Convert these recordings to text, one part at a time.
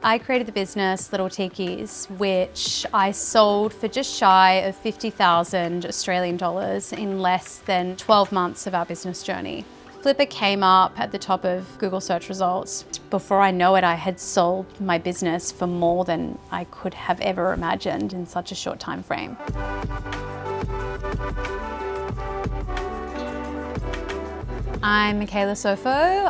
I created the business Little Teekies, which I sold for just shy of 50,000 Australian dollars in less than 12 months of our business journey. Flippa came up at the top of Google search results. Before I know it, I had sold my business for more than I could have ever imagined in such a short time frame. I'm Michela.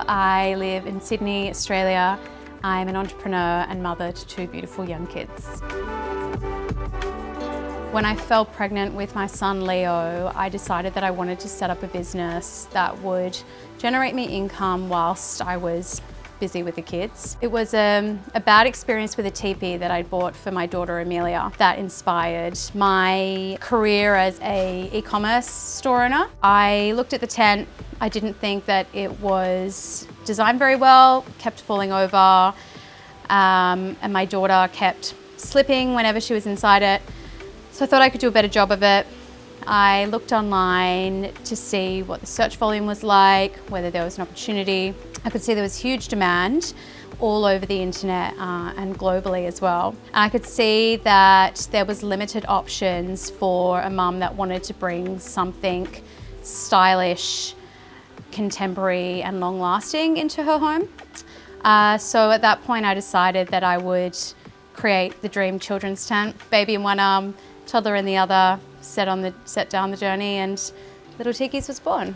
I live in Sydney, Australia. I'm an entrepreneur and mother to two beautiful young kids. When I fell pregnant with my son Leo, I decided that I wanted to set up a business that would generate me income whilst I was busy with the kids. It was a bad experience with a tipi that I bought for my daughter Amelia that inspired my career as an e-commerce store owner. I looked at the tent. I didn't think that it was designed very well, kept falling over, and my daughter kept slipping whenever she was inside it. So I thought I could do a better job of it. I looked online to see what the search volume was like, whether there was an opportunity. I could see there was huge demand all over the internet and globally as well. And I could see that there was limited options for a mum that wanted to bring something stylish, contemporary and long-lasting into her home. So at that point I decided that I would create the dream children's tent, baby in one arm, toddler in the other, set down the journey, and Little Teekies was born.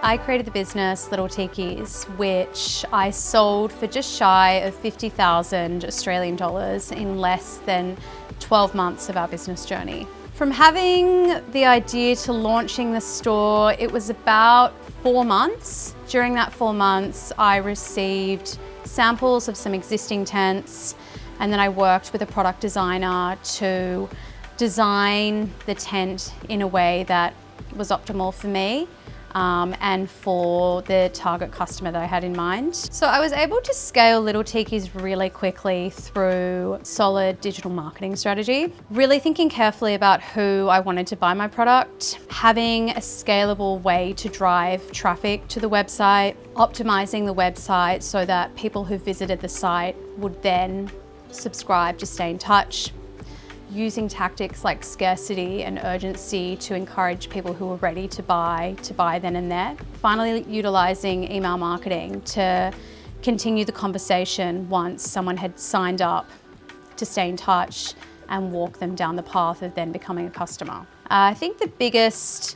I created the business Little Teekies, which I sold for just shy of 50,000 Australian dollars in less than 12 months of our business journey. From having the idea to launching the store, it was about 4 months. During that 4 months, I received samples of some existing tents, and then I worked with a product designer to design the tent in a way that was optimal for me and for the target customer that I had in mind. So I was able to scale Little Teekies really quickly through solid digital marketing strategy, really thinking carefully about who I wanted to buy my product, having a scalable way to drive traffic to the website, optimizing the website so that people who visited the site would then subscribe to stay in touch, using tactics like scarcity and urgency to encourage people who were ready to buy then and there. Finally, utilizing email marketing to continue the conversation once someone had signed up to stay in touch and walk them down the path of then becoming a customer. I think the biggest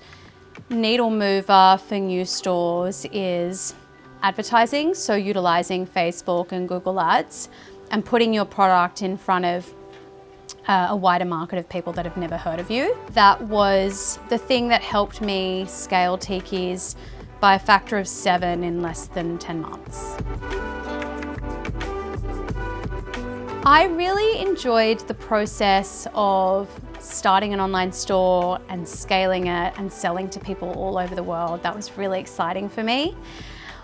needle mover for new stores is advertising, so utilizing Facebook and Google Ads and putting your product in front of a wider market of people that have never heard of you. That was the thing that helped me scale Teekies by a factor of 7 in less than 10 months. I really enjoyed the process of starting an online store and scaling it and selling to people all over the world. That was really exciting for me.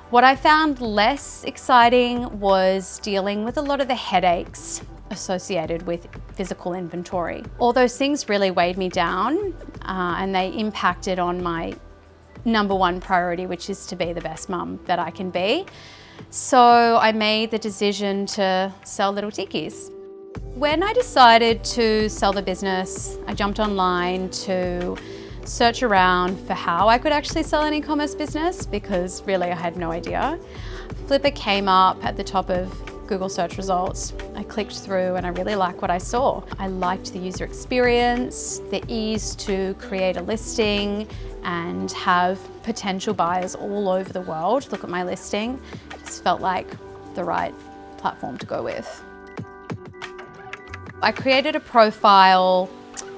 What I found less exciting was dealing with a lot of the headaches associated with physical inventory. All those things really weighed me down and they impacted on my number one priority, which is to be the best mum that I can be. So I made the decision to sell Little Teekies. When I decided to sell the business, I jumped online to search around for how I could actually sell an e-commerce business because really I had no idea. Flippa came up at the top of Google search results. I clicked through and I really liked what I saw. I liked the user experience, the ease to create a listing and have potential buyers all over the world look at my listing. It just felt like the right platform to go with. I created a profile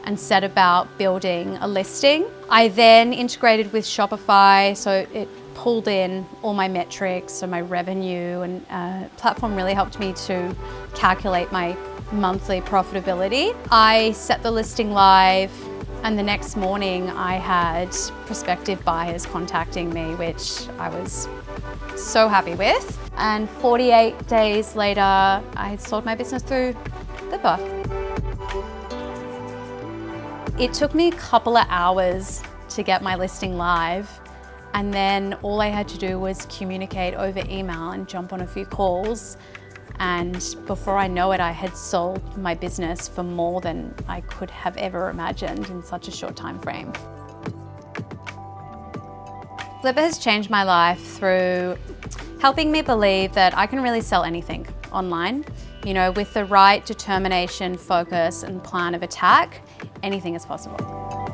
and set about building a listing. I then integrated with Shopify, so it pulled in all my metrics, so my revenue, and platform really helped me to calculate my monthly profitability. I set the listing live, and the next morning I had prospective buyers contacting me, which I was so happy with. And 48 days later, I sold my business through Flippa. It took me a couple of hours to get my listing live, And then all I had to do was communicate over email and jump on a few calls. And before I know it, I had sold my business for more than I could have ever imagined in such a short time frame. Flippa has changed my life through helping me believe that I can really sell anything online. You know, with the right determination, focus, and plan of attack, anything is possible.